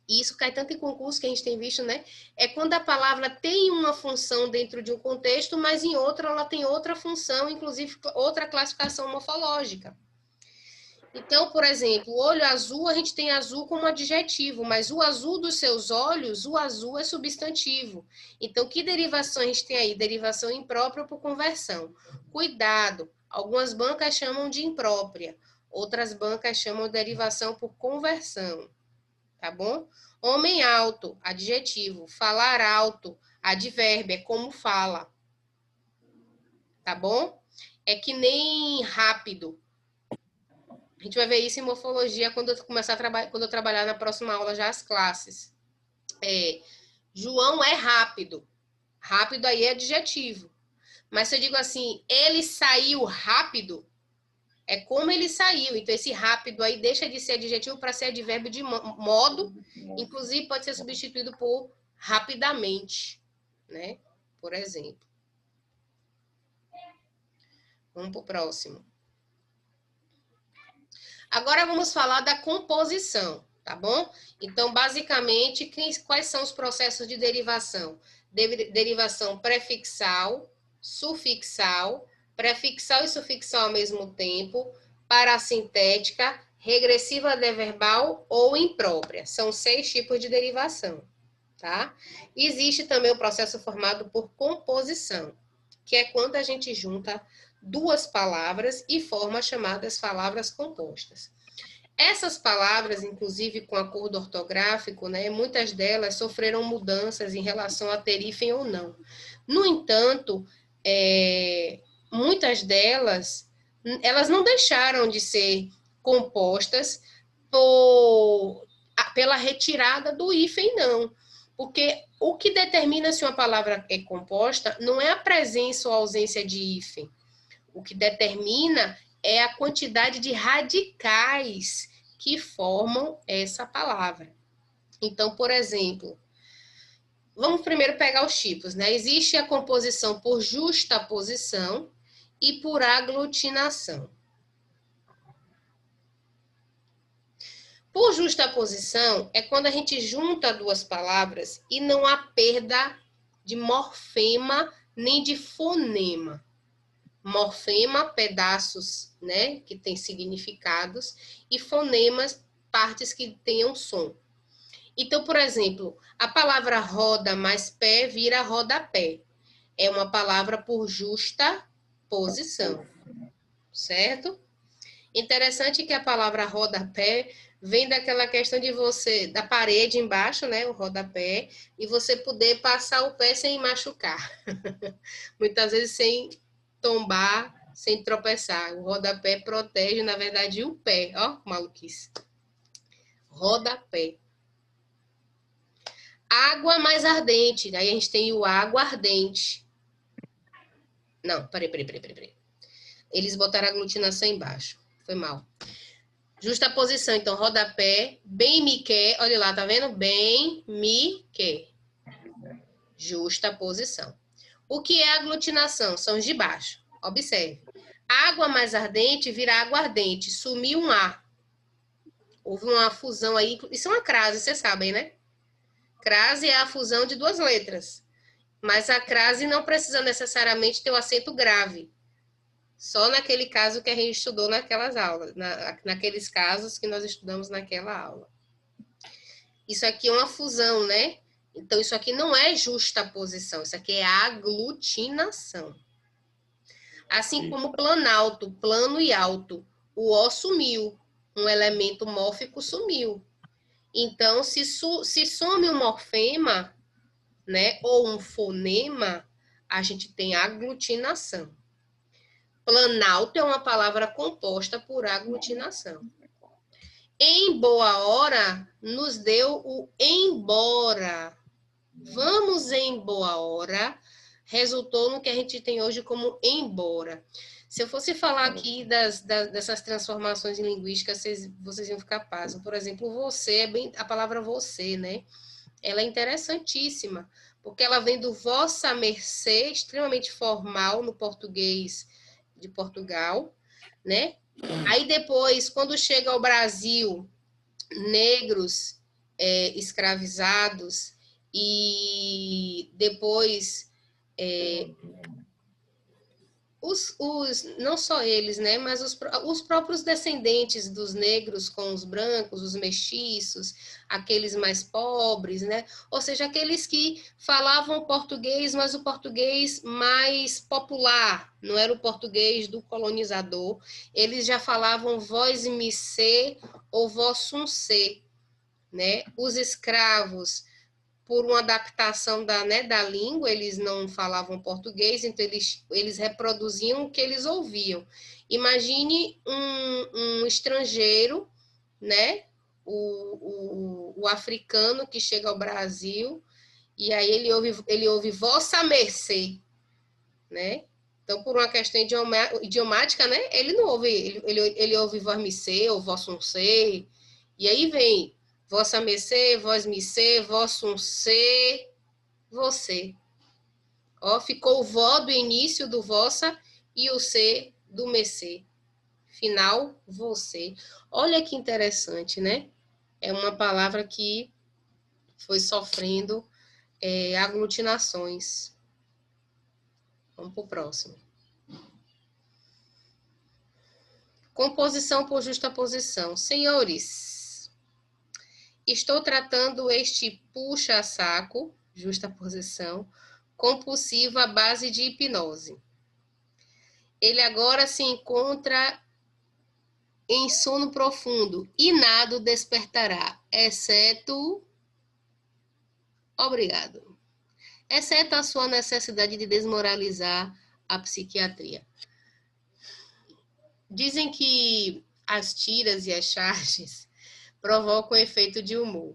E isso cai tanto em concurso que a gente tem visto, né? É quando a palavra tem uma função dentro de um contexto, mas em outra ela tem outra função, inclusive outra classificação morfológica. Então, por exemplo, olho azul, a gente tem azul como adjetivo, mas o azul dos seus olhos, o azul é substantivo. Então, que derivação a gente tem aí? Derivação imprópria por conversão. Cuidado, algumas bancas chamam de imprópria, outras bancas chamam de derivação por conversão. Tá bom? Homem alto, adjetivo. Falar alto, advérbio, é como fala. Tá bom? É que nem rápido. A gente vai ver isso em morfologia quando eu começar a quando eu trabalhar na próxima aula já as classes. João é rápido. Rápido aí é adjetivo. Mas se eu digo assim, ele saiu rápido, é como ele saiu. Então, esse rápido aí deixa de ser adjetivo para ser advérbio de modo. Inclusive, pode ser substituído por rapidamente, né? Por exemplo. Vamos para o próximo. Agora, vamos falar da composição, tá bom? Então, basicamente, quais são os processos de derivação? Derivação prefixal, sufixal, prefixal e sufixal ao mesmo tempo, parassintética, regressiva adverbal ou imprópria. São 6 tipos de derivação, tá? Existe também o processo formado por composição, que é quando a gente junta 2 palavras e forma as chamadas palavras compostas. Essas palavras, inclusive com acordo ortográfico, né, muitas delas sofreram mudanças em relação a ter hífen ou não. No entanto, muitas delas, elas não deixaram de ser compostas pela retirada do hífen, não. Porque o que determina se uma palavra é composta não é a presença ou ausência de hífen. O que determina é a quantidade de radicais que formam essa palavra. Então, por exemplo, vamos primeiro pegar os tipos, né? Existe a composição por justaposição e por aglutinação. Por justaposição é quando a gente junta 2 palavras e não há perda de morfema nem de fonema. Morfema, pedaços, né, que têm significados, e fonemas, partes que tenham som. Então, por exemplo, a palavra roda mais pé vira rodapé. É uma palavra por justa posição, certo? Interessante que a palavra rodapé vem daquela questão de você, da parede embaixo, né, o rodapé, e você poder passar o pé sem machucar. Muitas vezes sem tombar, sem tropeçar. O rodapé protege, na verdade, o pé. Ó, maluquice. Rodapé. Água mais ardente. Aí a gente tem o aguardente. Não, peraí. Eles botaram a aglutinação embaixo. Foi mal. Justaposição, então, rodapé. Bem me quer. Olha lá, tá vendo? Bem me quer. Justaposição. O que é aglutinação? São os de baixo. Observe. Água mais ardente vira aguardente. Sumiu um A. Houve uma fusão aí. Isso é uma crase, vocês sabem, né? Crase é a fusão de 2 letras. Mas a crase não precisa necessariamente ter o acento grave. Só naquele caso que a gente estudou naquelas aulas. Naqueles casos que nós estudamos naquela aula. Isso aqui é uma fusão, né? Então, isso aqui não é justaposição, isso aqui é aglutinação. Assim como planalto, plano e alto. O O sumiu, um elemento mórfico sumiu. Então, se some um morfema, né, ou um fonema, a gente tem aglutinação. Planalto é uma palavra composta por aglutinação. Em boa hora, nos deu o embora. Vamos em boa hora, resultou no que a gente tem hoje como embora. Se eu fosse falar aqui dessas transformações linguísticas, vocês iam ficar pasmos. Por exemplo, você, a palavra você, né? Ela é interessantíssima, porque ela vem do vossa mercê, extremamente formal no português de Portugal, né? Aí depois, quando chega ao Brasil, negros escravizados, e depois não só eles, né, mas os próprios descendentes dos negros com os brancos, os mestiços, aqueles mais pobres, né, ou seja, aqueles que falavam português, mas o português mais popular, não era o português do colonizador, eles já falavam vós me ser ou vossum ser, né, os escravos, por uma adaptação da língua, eles não falavam português, então eles reproduziam o que eles ouviam. Imagine um estrangeiro, né, o africano que chega ao Brasil, e aí ele ouve vossa mercê, né? Então, por uma questão idiomática, né? Ele não ouve, ele ouve vós me ser, ou vosso ser, e aí vem vossa mercê, vós me ser, vosso ser, você. Ó, ficou o vó do início do vossa e o ser do mercê. Final, você. Olha que interessante, né? É uma palavra que foi sofrendo aglutinações. Vamos para o próximo. Composição por justaposição. Senhores, estou tratando este puxa-saco, justaposição, compulsivo à base de hipnose. Ele agora se encontra em sono profundo e nada o despertará, exceto... Obrigado. Exceto a sua necessidade de desmoralizar a psiquiatria. Dizem que as tiras e as charges provocam efeito de humor.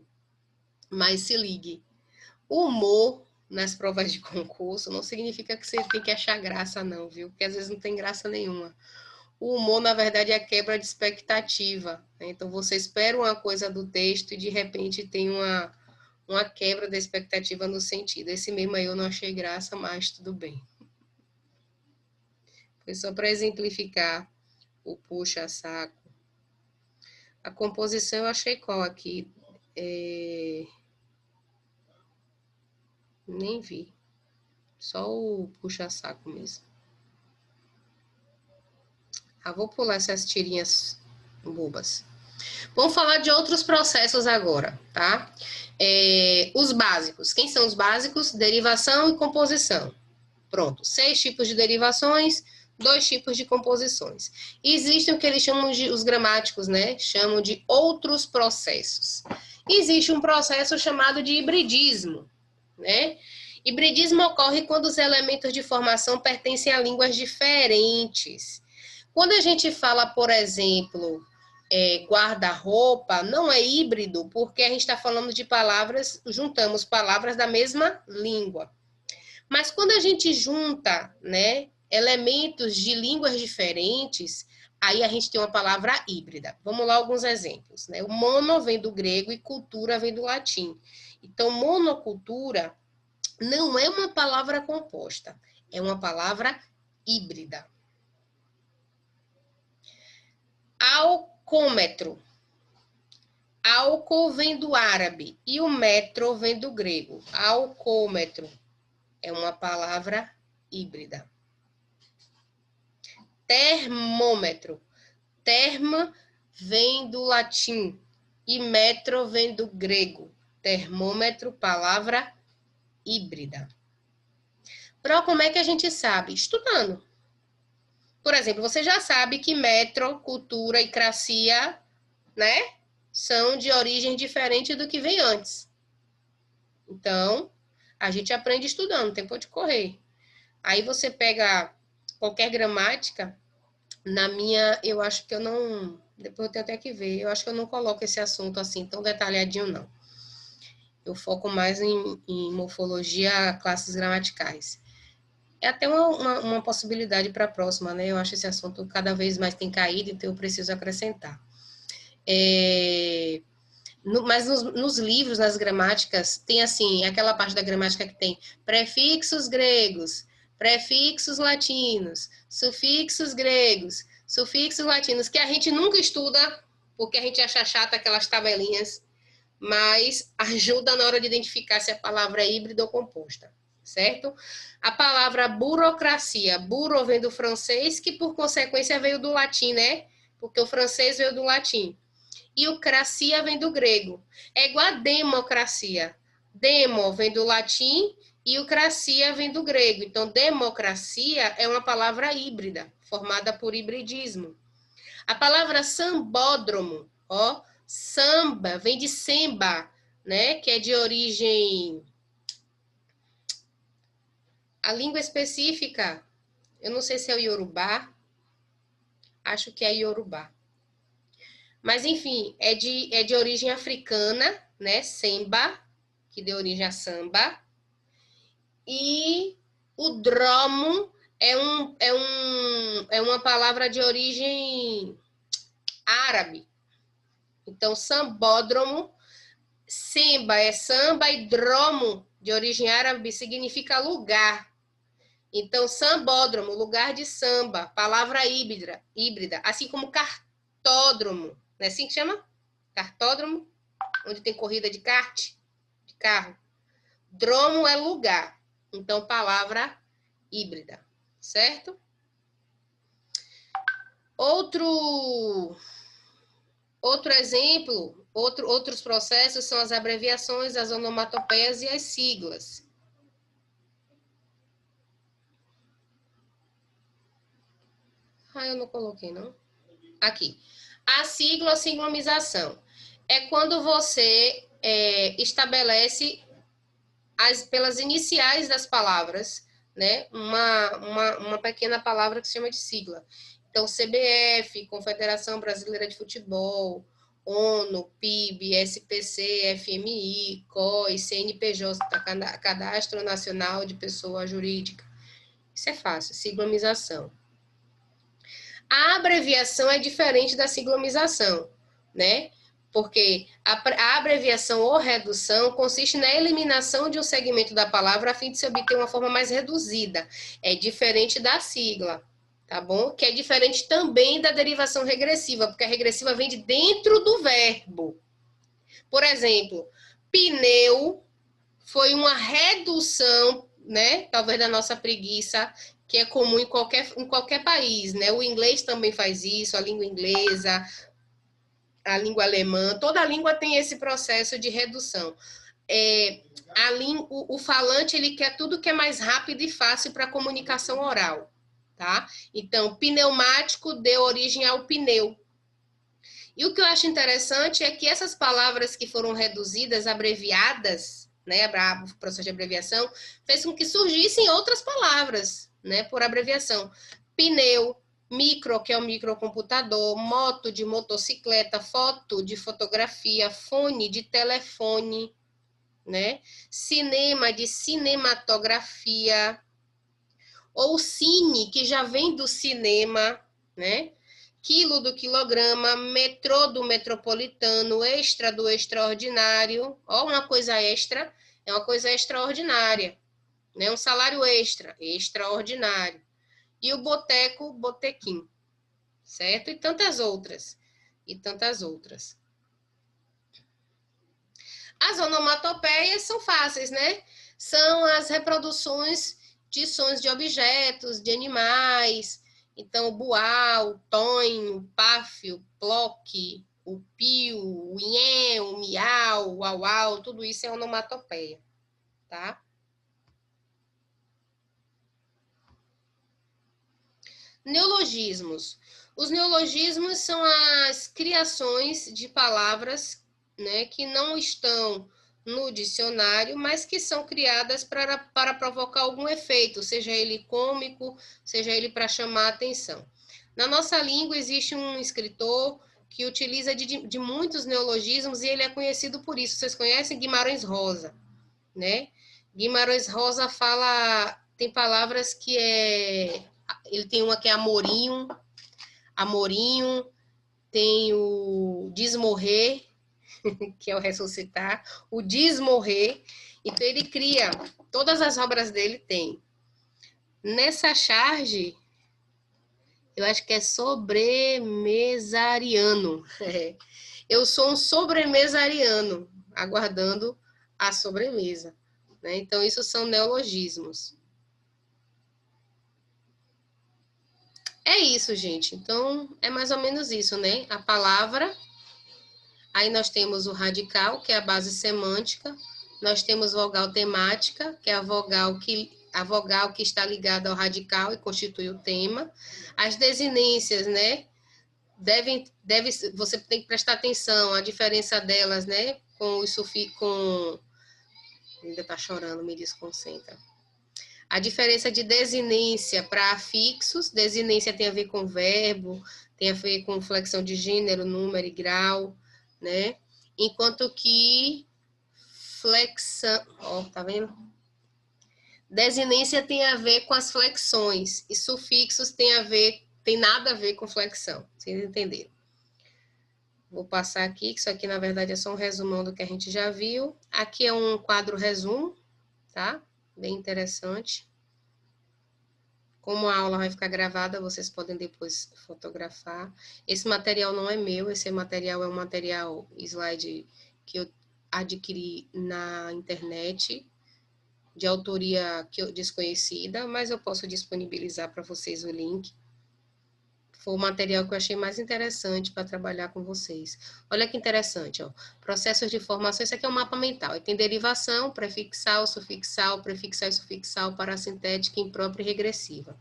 Mas se ligue, o humor nas provas de concurso não significa que você tem que achar graça, não, viu? Porque às vezes não tem graça nenhuma. O humor, na verdade, é a quebra de expectativa, né? Então, você espera uma coisa do texto e, de repente, tem uma quebra da expectativa no sentido. Esse mesmo aí eu não achei graça, mas tudo bem. Foi só para exemplificar o puxa-saco. A composição eu achei qual aqui? Nem vi. Só o puxa-saco mesmo. Vou pular essas tirinhas bobas. Vamos falar de outros processos agora, tá? Os básicos. Quem são os básicos? Derivação e composição. Pronto. 6 tipos de derivações, 2 tipos de composições. E existem o que eles chamam de, os gramáticos, né? Chamam de outros processos. Existe um processo chamado de hibridismo, né? Hibridismo ocorre quando os elementos de formação pertencem a línguas diferentes. Quando a gente fala, por exemplo, guarda-roupa, não é híbrido, porque a gente está falando de palavras, juntamos palavras da mesma língua. Mas quando a gente junta, né, elementos de línguas diferentes, aí a gente tem uma palavra híbrida. Vamos lá alguns exemplos, né? O mono vem do grego e cultura vem do latim. Então, monocultura não é uma palavra composta, é uma palavra híbrida. Alcômetro. Álcool vem do árabe e o metro vem do grego. Alcômetro é uma palavra híbrida. Termômetro. Terma vem do latim e metro vem do grego. Termômetro, palavra híbrida. Pero como é que a gente sabe? Estudando. Por exemplo, você já sabe que metro, cultura e cracia, né, são de origem diferente do que vem antes. Então, a gente aprende estudando, tem tempo de correr. Aí você pega qualquer gramática, na minha, eu acho que eu não... Depois eu tenho até que ver. Eu acho que eu não coloco esse assunto assim tão detalhadinho, não. Eu foco mais em morfologia, classes gramaticais. É até uma possibilidade para a próxima, né? Eu acho esse assunto cada vez mais tem caído, então eu preciso acrescentar. Mas nos livros, nas gramáticas, tem assim, aquela parte da gramática que tem prefixos gregos, prefixos latinos, sufixos gregos, sufixos latinos, que a gente nunca estuda, porque a gente acha chata aquelas tabelinhas, mas ajuda na hora de identificar se a palavra é híbrida ou composta, certo? A palavra burocracia, buro vem do francês, que por consequência veio do latim, né? Porque o francês veio do latim. E o cracia vem do grego. É igual a democracia. Demo vem do latim e o cracia vem do grego. Então, democracia é uma palavra híbrida, formada por hibridismo. A palavra sambódromo, ó, samba, vem de semba, né? Que é de origem... A língua específica, eu não sei se é o iorubá, acho que é iorubá. Mas, enfim, é de origem africana, né? Semba, que deu origem a samba. E o dromo é uma palavra de origem árabe. Então, sambódromo, semba é samba e dromo, de origem árabe, significa lugar. Então, sambódromo, lugar de samba, palavra híbrida, assim como cartódromo, não é assim que chama? Cartódromo, onde tem corrida de kart, de carro. Dromo é lugar, então palavra híbrida, certo? Outro exemplo, outros processos são as abreviações, as onomatopeias e as siglas. Eu não coloquei, não. Aqui. A sigla ou siglomização é quando você estabelece pelas iniciais das palavras, né, uma pequena palavra que se chama de sigla. Então, CBF, Confederação Brasileira de Futebol, ONU, PIB, SPC, FMI, COI, CNPJ, Cadastro Nacional de Pessoa Jurídica. Isso é fácil, siglomização. A abreviação é diferente da siglomização, né? Porque a abreviação ou redução consiste na eliminação de um segmento da palavra a fim de se obter uma forma mais reduzida. É diferente da sigla, tá bom? Que é diferente também da derivação regressiva, porque a regressiva vem de dentro do verbo. Por exemplo, pneu foi uma redução, né? Talvez da nossa preguiça, que é comum em qualquer país, né? O inglês também faz isso, a língua inglesa, a língua alemã, toda a língua tem esse processo de redução. O falante, ele quer tudo que é mais rápido e fácil para a comunicação oral, tá? Então, pneumático deu origem ao pneu. E o que eu acho interessante é que essas palavras que foram reduzidas, abreviadas, né, o processo de abreviação, fez com que surgissem outras palavras, né, por abreviação. Pneu, micro, que é o microcomputador, moto de motocicleta, foto de fotografia, fone de telefone, né? Cinema de cinematografia, ou cine, que já vem do cinema, né? Quilo do quilograma, metrô do metropolitano, extra do extraordinário. Ó, uma coisa extra, é uma coisa extraordinária, né? Um salário extra, extraordinário. E o boteco, botequim, certo? E tantas outras. As onomatopeias são fáceis, né? São as reproduções de sons de objetos, de animais. Então, o buá, o tonho, o páfio, o ploque, o pio, o nhé, o miau, o uau, tudo isso é onomatopeia, tá? Neologismos. Os neologismos são as criações de palavras, né, que não estão no dicionário, mas que são criadas para provocar algum efeito, seja ele cômico, seja ele para chamar a atenção. Na nossa língua existe um escritor que utiliza de muitos neologismos e ele é conhecido por isso. Vocês conhecem Guimarães Rosa, né? Guimarães Rosa tem palavras que ele tem uma que é amorinho, tem o desmorrer, que é o ressuscitar, o desmorrer. Então, ele cria, todas as obras dele tem. Nessa charge, eu acho que é sobremesariano. Eu sou um sobremesariano, aguardando a sobremesa, né? Então, isso são neologismos. É isso, gente. Então, é mais ou menos isso, né? A palavra. Aí nós temos o radical, que é a base semântica. Nós temos vogal temática, que é a vogal que está ligada ao radical e constitui o tema. As desinências, né? Você tem que prestar atenção à diferença delas, né? Com o sufixo, ainda está chorando, me desconcentra. A diferença de desinência para afixos, desinência tem a ver com verbo, tem a ver com flexão de gênero, número e grau, né? Enquanto que flexão, ó, tá vendo? Desinência tem a ver com as flexões e sufixos tem nada a ver com flexão, vocês entenderam? Vou passar aqui, que isso aqui na verdade é só um resumão do que a gente já viu. Aqui é um quadro resumo, tá? Bem interessante. Como a aula vai ficar gravada, vocês podem depois fotografar. Esse material não é meu, esse material é um material slide que eu adquiri na internet, de autoria desconhecida, mas eu posso disponibilizar para vocês o link. Foi o material que eu achei mais interessante para trabalhar com vocês. Olha que interessante, ó. Processos de formação, isso aqui é um mapa mental. E tem derivação, prefixal, sufixal, prefixal e sufixal, parasintética, imprópria e regressiva.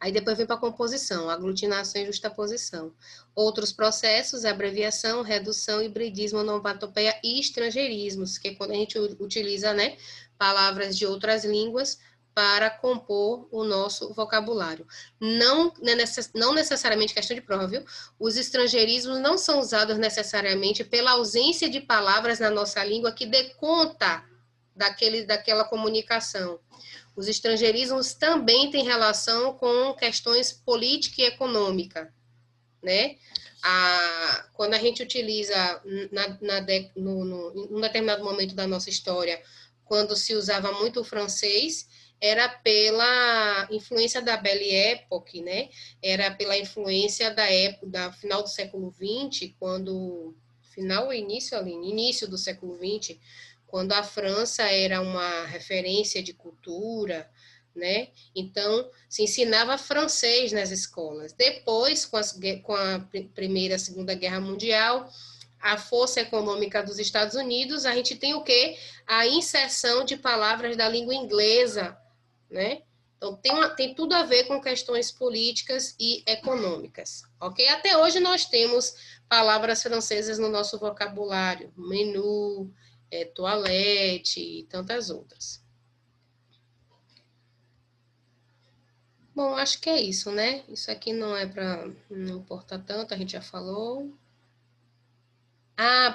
Aí depois vem para a composição, aglutinação e justaposição. Outros processos, abreviação, redução, hibridismo, onomatopeia e estrangeirismos, que é quando a gente utiliza, né, palavras de outras línguas para compor o nosso vocabulário. Não necessariamente questão de prova, viu? Os estrangeirismos não são usados necessariamente pela ausência de palavras na nossa língua que dê conta daquela comunicação. Os estrangeirismos também têm relação com questões política e econômica, né? Quando a gente utiliza, num determinado momento da nossa história, quando se usava muito o francês, era pela influência da Belle Époque, né? Era pela influência da época, final do século XX, início do século XX, quando a França era uma referência de cultura, né? Então, se ensinava francês nas escolas. Depois, com a Primeira e Segunda Guerra Mundial, a força econômica dos Estados Unidos, a gente tem o quê? A inserção de palavras da língua inglesa, né? Então, tem tudo a ver com questões políticas e econômicas, ok? Até hoje nós temos palavras francesas no nosso vocabulário, menu, toalete e tantas outras. Bom, acho que é isso, né? Isso aqui não importa tanto, a gente já falou.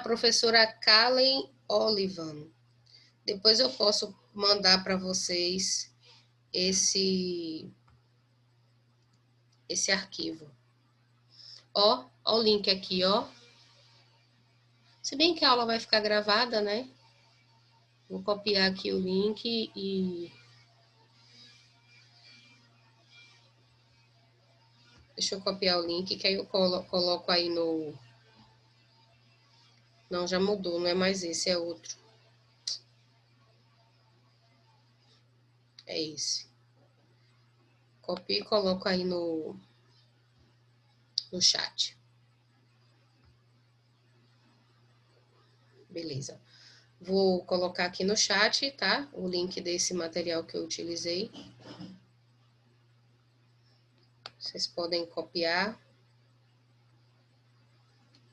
Professora Kalen Olivan. Depois eu posso mandar para vocês esse arquivo. Ó o link aqui, ó. Se bem que a aula vai ficar gravada, né? Vou copiar aqui o link e... Deixa eu copiar o link, que aí eu coloco aí no... Não, já mudou, não é mais esse, é outro. É esse. Copio e coloco aí no chat. Beleza. Vou colocar aqui no chat, tá? O link desse material que eu utilizei. Vocês podem copiar,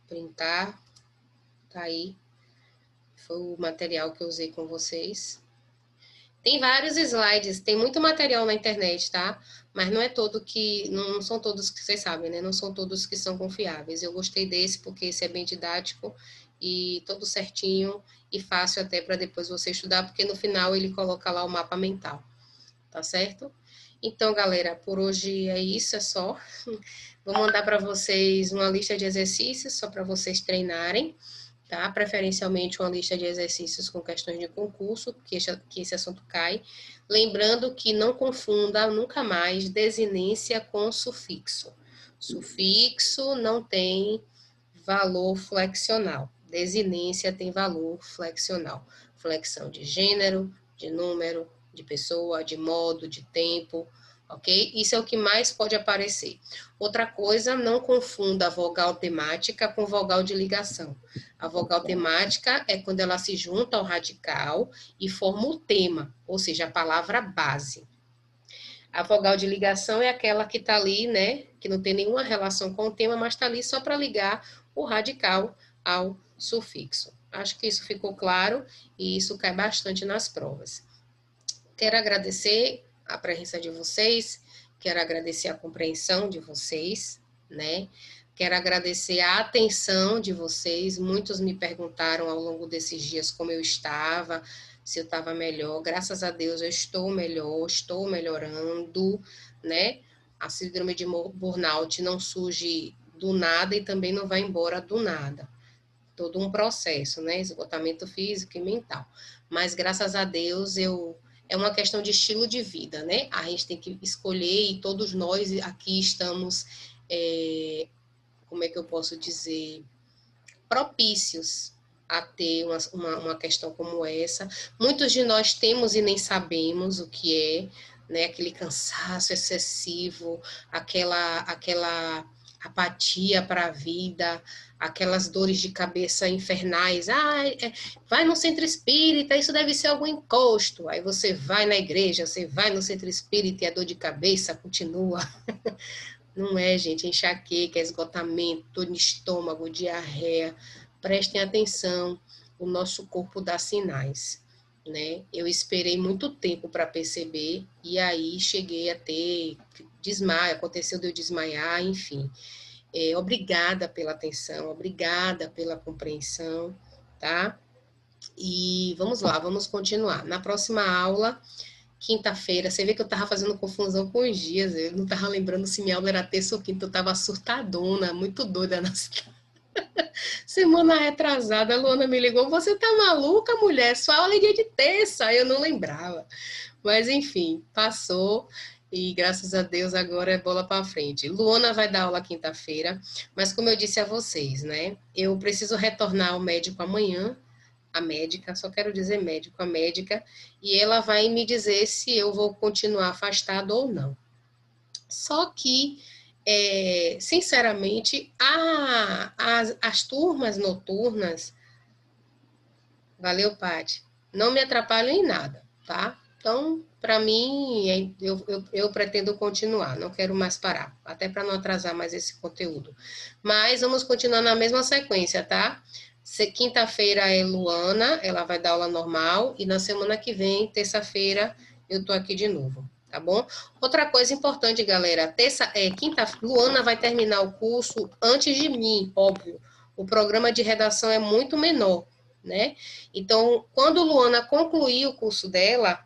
printar, tá aí. Foi o material que eu usei com vocês. Tem vários slides, tem muito material na internet, tá? Mas não são todos que vocês sabem, né? Não são todos que são confiáveis. Eu gostei desse porque esse é bem didático e todo certinho e fácil até para depois você estudar, porque no final ele coloca lá o mapa mental, tá certo? Então, galera, por hoje é isso, é só. Vou mandar para vocês uma lista de exercícios, só para vocês treinarem, tá? Preferencialmente uma lista de exercícios com questões de concurso, que esse assunto cai. Lembrando que não confunda nunca mais desinência com sufixo. Sufixo não tem valor flexional. Desinência tem valor flexional. Flexão de gênero, de número, de pessoa, de modo, de tempo, ok? Isso é o que mais pode aparecer. Outra coisa, não confunda a vogal temática com vogal de ligação. A vogal temática é quando ela se junta ao radical e forma o tema, ou seja, a palavra base. A vogal de ligação é aquela que está ali, né? Que não tem nenhuma relação com o tema, mas está ali só para ligar o radical ao sufixo. Acho que isso ficou claro e isso cai bastante nas provas. Quero agradecer a presença de vocês, quero agradecer a compreensão de vocês, né? Quero agradecer a atenção de vocês. Muitos me perguntaram ao longo desses dias como eu estava, se eu estava melhor. Graças a Deus eu estou melhor, estou melhorando, né? A síndrome de burnout não surge do nada e também não vai embora do nada. Todo um processo, né? Esgotamento físico e mental. Mas graças a Deus é uma questão de estilo de vida, né? A gente tem que escolher e todos nós aqui estamos, como é que eu posso dizer, propícios a ter uma questão como essa. Muitos de nós temos e nem sabemos o que é, né? Aquele cansaço excessivo, aquela apatia para a vida, aquelas dores de cabeça infernais. Vai no centro espírita, isso deve ser algum encosto. Aí você vai na igreja, você vai no centro espírita e a dor de cabeça continua. Não é, gente, enxaqueca, esgotamento, dor no estômago, diarreia. Prestem atenção, o nosso corpo dá sinais, né? Eu esperei muito tempo para perceber e aí cheguei a ter desmaio, aconteceu de eu desmaiar, enfim. Obrigada pela atenção, obrigada pela compreensão, tá? E vamos lá, vamos continuar. Na próxima aula, quinta-feira, você vê que eu estava fazendo confusão com os dias, eu não estava lembrando se minha aula era terça ou quinta, eu estava surtadona, muito doida na semana retrasada. A Luana me ligou, você tá maluca, mulher? Sua aula é dia de terça, eu não lembrava. Mas enfim, passou. E graças a Deus agora é bola para frente. Luana vai dar aula quinta-feira, mas como eu disse a vocês, né? Eu preciso retornar ao médico amanhã, a médica, só quero dizer médico, a médica, e ela vai me dizer se eu vou continuar afastado ou não. Só que, sinceramente, as turmas noturnas, valeu, Paty, não me atrapalham em nada, tá? Então, para mim, eu pretendo continuar, não quero mais parar, até para não atrasar mais esse conteúdo. Mas vamos continuar na mesma sequência, tá? Quinta-feira é Luana, ela vai dar aula normal, e na semana que vem, terça-feira, eu tô aqui de novo, tá bom? Outra coisa importante, galera, Luana vai terminar o curso antes de mim, óbvio. O programa de redação é muito menor, né? Então, quando Luana concluir o curso dela,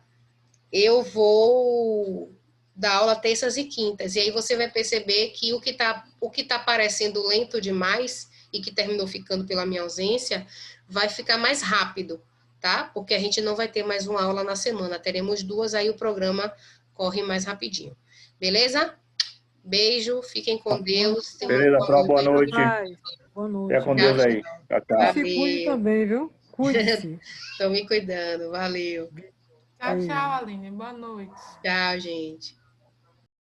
eu vou dar aula terças e quintas, e aí você vai perceber que o que tá parecendo lento demais e que terminou ficando pela minha ausência, vai ficar mais rápido, tá? Porque a gente não vai ter mais uma aula na semana, teremos duas, aí o programa corre mais rapidinho. Beleza? Beijo, fiquem com Deus.
Beleza, boa noite.
Boa noite.
Fica com Deus aí.
E se cuide também, viu? Cuide-se.
Estou me cuidando, valeu.
Tchau, tchau, Aline. Boa noite.
Tchau, gente.